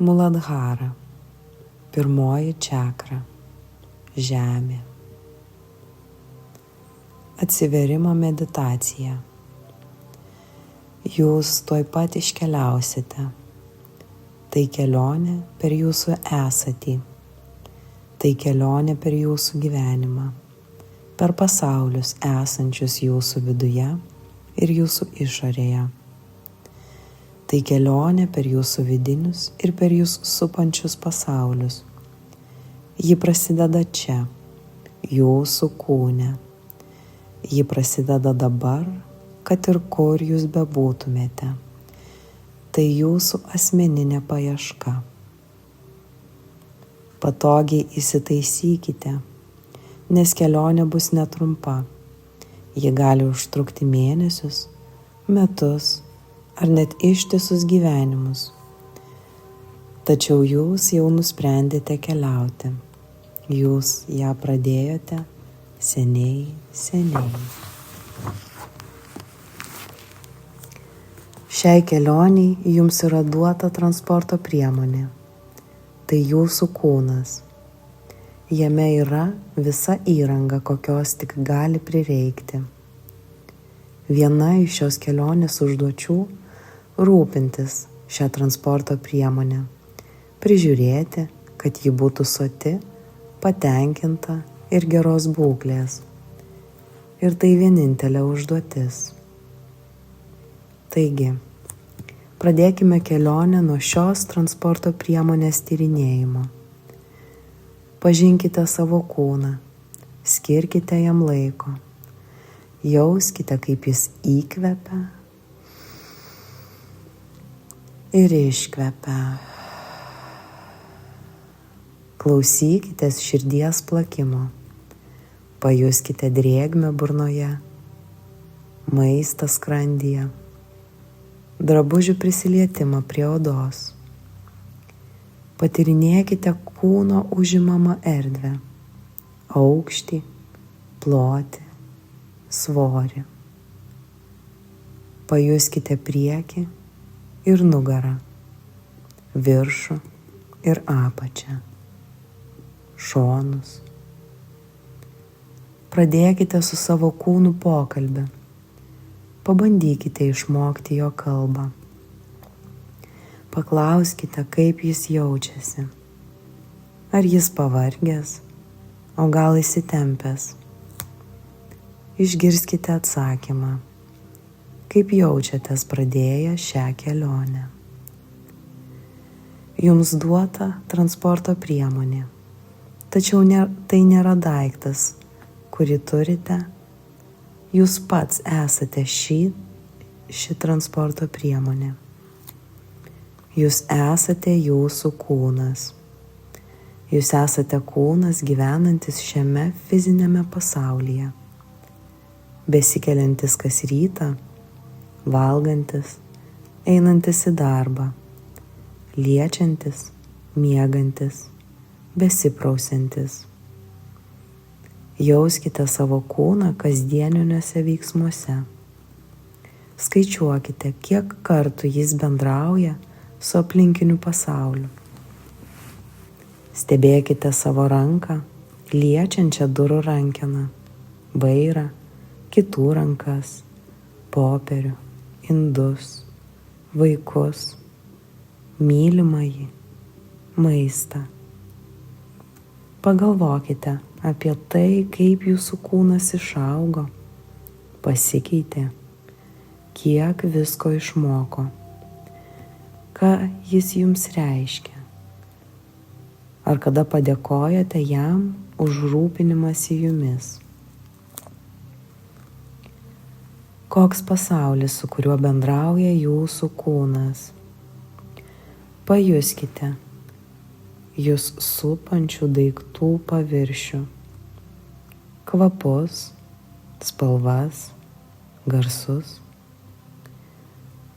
Muladhara, pirmoji čakra, žemė. Atsiverimo meditacija. Jūs tuoj pat iškeliausite. Tai kelionė per jūsų esatį. Tai kelionė per jūsų gyvenimą, per pasaulius esančius jūsų viduje ir jūsų išorėje. Tai kelionė per jūsų vidinius ir per jūs supančius pasaulius. Ji prasideda čia, jūsų kūne. Ji prasideda dabar, kad ir kur jūs bebūtumėte. Tai jūsų asmeninė paieška. Patogiai įsitaisykite, nes kelionė bus netrumpa. Ji gali užtrukti mėnesius, metus ar net ištisus gyvenimus. Tačiau jūs jau nusprendėte keliauti. Jūs ją pradėjote seniai. Šiai kelioniai jums yra duota transporto priemonė. Tai jūsų kūnas. Jame yra visa įranga, kokios tik gali prireikti. Viena iš šios kelionės užduočių – rūpintis šią transporto priemonę, prižiūrėti, kad ji būtų soti, patenkinta ir geros būklės. Ir tai vienintelė užduotis. Taigi, pradėkime kelionę nuo šios transporto priemonės tyrinėjimo. Pažinkite savo kūną, skirkite jam laiko, jauskite, kaip jis įkvepia ir iškvepia. Klausykitės širdies plakimo, pajuskite drėgmę burnoje, maistą skrandyje, drabužių prisilietimą prie odos. Patyrinėkite kūno užimamą erdvę, aukštį, plotį, svorį. Pajuskite priekį ir nugarą, viršų ir apačią, šonus. Pradėkite su savo kūnu pokalbį. Pabandykite išmokti jo kalbą. Paklauskite, kaip jis jaučiasi. Ar jis pavargęs, o gal įsitempęs. Išgirskite atsakymą. Kaip jaučiatės pradėję šią kelionę. Jums duota transporto priemonė, tačiau tai nėra daiktas, kurį turite. Jūs pats esate ši transporto priemonė. Jūs esate jūsų kūnas. Jūs esate kūnas gyvenantis šiame fiziniame pasaulyje, besikeliantis kas rytą, valgantis, einantis į darbą, liečiantis, miegantis, besiprausiantis. Jauskite savo kūną kasdieniniuose veiksmuose. Skaičiuokite, kiek kartų jis bendrauja su aplinkiniu pasauliu. Stebėkite savo ranką, liečiančią durų rankeną, vairą, kitų rankas, popierių, indus, vaikus, mylimąjį, maistą. Pagalvokite apie tai, kaip jūsų kūnas išaugo, pasikeitė, kiek visko išmoko, ką jis jums reiškia. Ar kada padėkojate jam už rūpinimąsi jumis? Koks pasaulis, su kuriuo bendrauja jūsų kūnas? Pajuskite jūs supančių daiktų paviršių, kvapus, spalvas, garsus.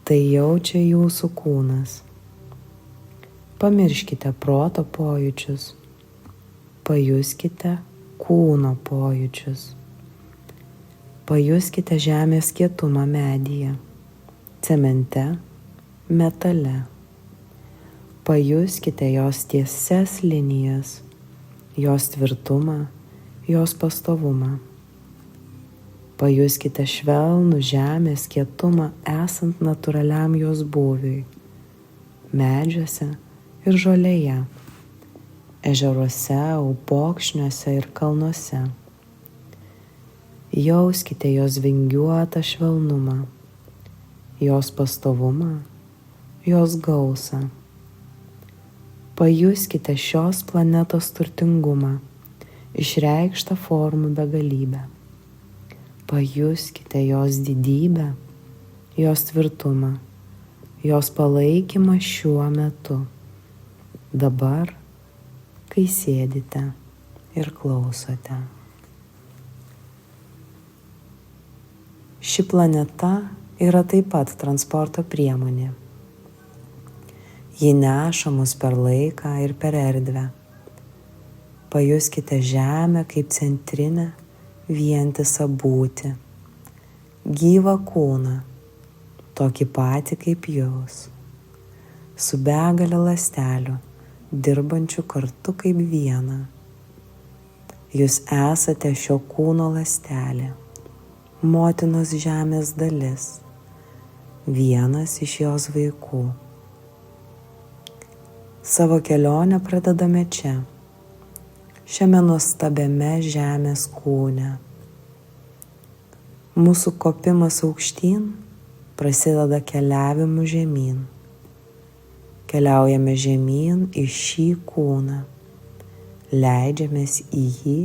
Tai jaučia jūsų kūnas. Pamirškite proto pojūčius, pajuskite kūno pojūčius. Pajuskite žemės kietumą medyje, cemente, metale. Pajuskite jos tiesias linijas, jos tvirtumą, jos pastovumą. Pajuskite švelnų žemės kietumą esant natūraliam jos būviui, medžiuose ir žolėje, ežeruose, upokšniuose ir kalnuose. Jauskite jos vingiuotą švelnumą, jos pastovumą, jos gausą. Pajuskite šios planetos turtingumą, išreikštą formų begalybę. Pajuskite jos didybę, jos tvirtumą, jos palaikymą šiuo metu, dabar, kai sėdite ir klausote. Ši planeta yra taip pat transporto priemonė. Ji neša mus per laiką ir per erdvę. Pajuskite Žemę kaip centrinę, vientisą būtį, gyvą kūną, tokį patį kaip jūs, su begalė ląstelių, dirbančių kartu kaip viena. Jūs esate šio kūno ląstelė, motinos Žemės dalis, vienas iš jos vaikų. Savo kelionę pradedame čia, šiame nuostabiame Žemės kūne. Mūsų kopimas aukštyn prasideda keliavimu žemyn. Keliaujame žemyn į šį kūną, leidžiamės į jį,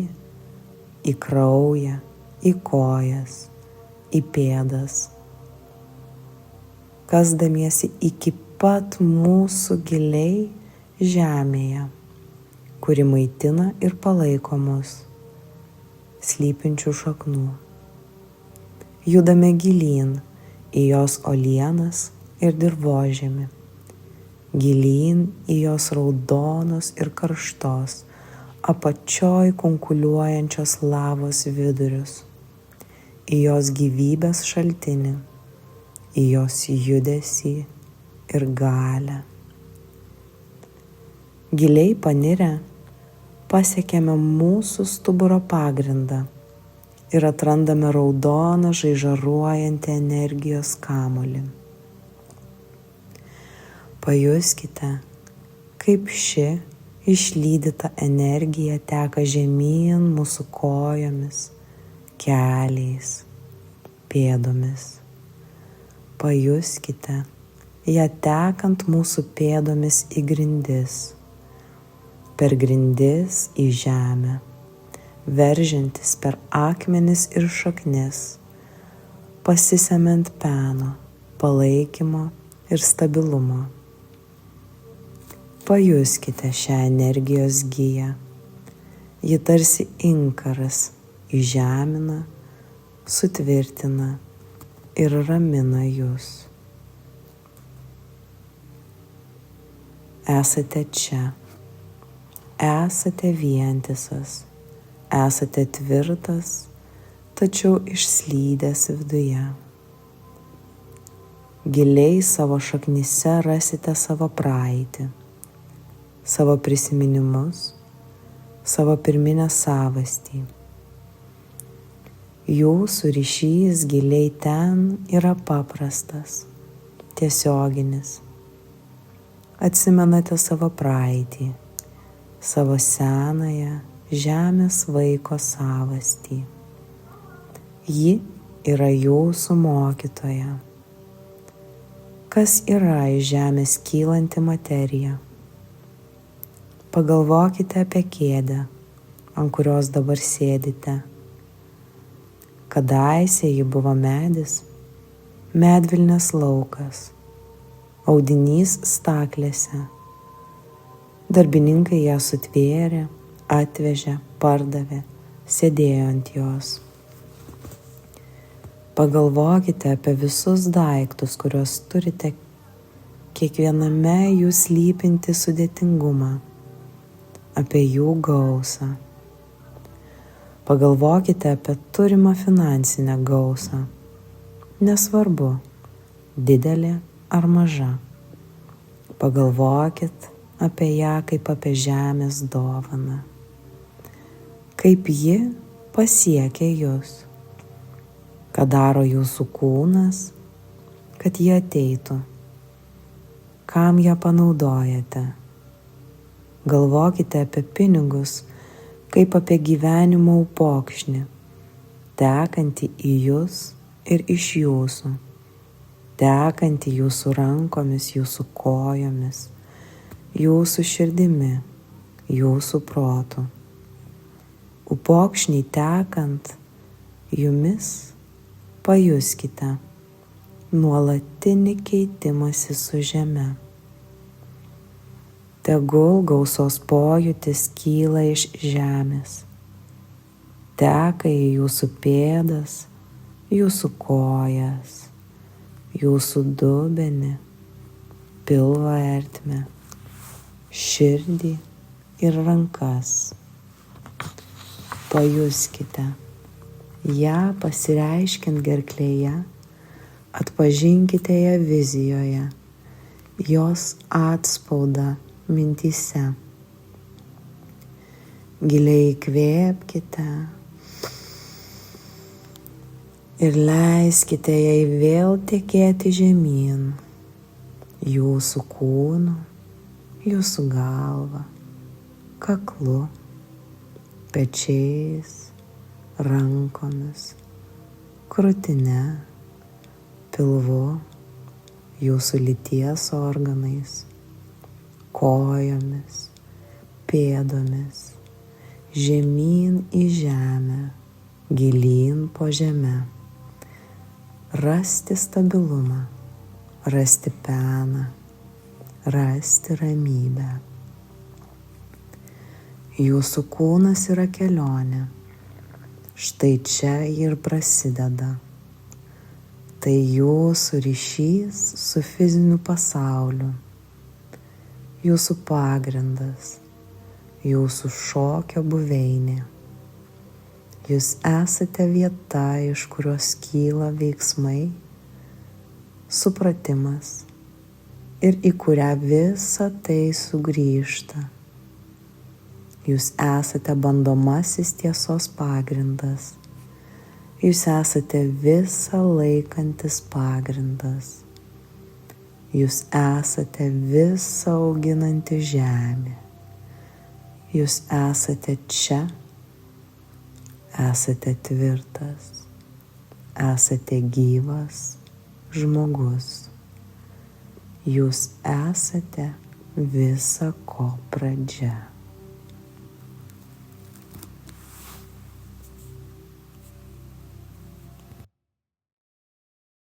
į kraują, į kojas, į pėdas, kasdamiesi iki pat mūsų giliai žemėje, kuri maitina ir palaiko mus, slypinčių šaknų. Judame gilyn į jos uolienas ir dirvožemį, gilyn į jos raudonos ir karštos, apačioj kunkuliuojančios lavos vidurius, į jos gyvybės šaltinį, į jos judesį ir galią. Giliai panirę pasiekėme mūsų stuburo pagrindą ir atrandame raudoną žaižaruojantį energijos kamuolį. Pajuskite, kaip ši išlydyta energija teka žemyn mūsų kojomis, keliais, pėdomis. Pajuskite ją tekant mūsų pėdomis į grindis, per grindis į žemę, veržiantis per akmenis ir šaknis, pasisemiant peno, palaikymo ir stabilumo. Pajuskite šią energijos giją. Ji tarsi inkaras įžemina, sutvirtina ir ramina jūs. Esate čia. Esate vientisas, esate tvirtas, tačiau išslydęs viduje. Giliai savo šaknyse rasite savo praeitį, savo prisiminimus, savo pirminę savastį. Jūsų ryšys giliai ten yra paprastas, tiesioginis. Atsimenate savo praeitį, savo senąją žemės vaiko savastį. Ji yra jūsų mokytoja. Kas yra iš žemės kylanti materija? Pagalvokite apie kėdę, ant kurios dabar sėdite. Kadaise ji buvo medis, medvilnės laukas, audinys staklėse. Darbininkai ją sutvėrė, atvežė, pardavė, sėdėjo ant jos. Pagalvokite apie visus daiktus, kuriuos turite, kiekviename jų slypinti sudėtingumą, apie jų gausą. Pagalvokite apie turimą finansinę gausą, nesvarbu, didelė ar maža. Pagalvokit apie ją kaip apie žemės dovaną, kaip ji pasiekia jus, ką daro jūsų kūnas, kad ji ateitų, kam ją panaudojate. Galvokite apie pinigus kaip apie gyvenimo upokšnį, tekantį į jūs ir iš jūsų, tekantį jūsų rankomis, jūsų kojomis, jūsų širdimi, jūsų protu. Upokšniai tekant jumis pajuskite nuolatinį keitimąsi su žeme. Tegul gausos pojūtis kyla iš žemės, teka į jūsų pėdas, jūsų kojas, jūsų dubenį, pilvo ertmę, širdį ir rankas. Pajuskite ją pasireiškiant gerklėje, atpažinkite ją vizijoje, jos atspaudą mintyse. Giliai įkvėpkite ir leiskite jai vėl tekėti žemyn, jūsų kūnu, jūsų galva, kaklu, pečiais, rankomis, krūtine, pilvu, jūsų lyties organais, kojomis, pėdomis, žemyn į žemę, gilyn po žemę. Rasti stabilumą, rasti peną, rasti ramybę. Jūsų kūnas yra kelionė. Štai čia ji ir prasideda. Tai jūsų ryšys su fiziniu pasauliu, jūsų pagrindas, jūsų šokio buveinė. Jūs esate vieta, iš kurios kyla veiksmai, supratimas ir į kurią visa tai sugrįžta. Jūs esate bandomasis tiesos pagrindas. Jūs esate visa laikantis pagrindas. Jūs esate visa auginanti žemė. Jūs esate čia, esate tvirtas, esate gyvas žmogus. Jūs esate visa ko pradžia.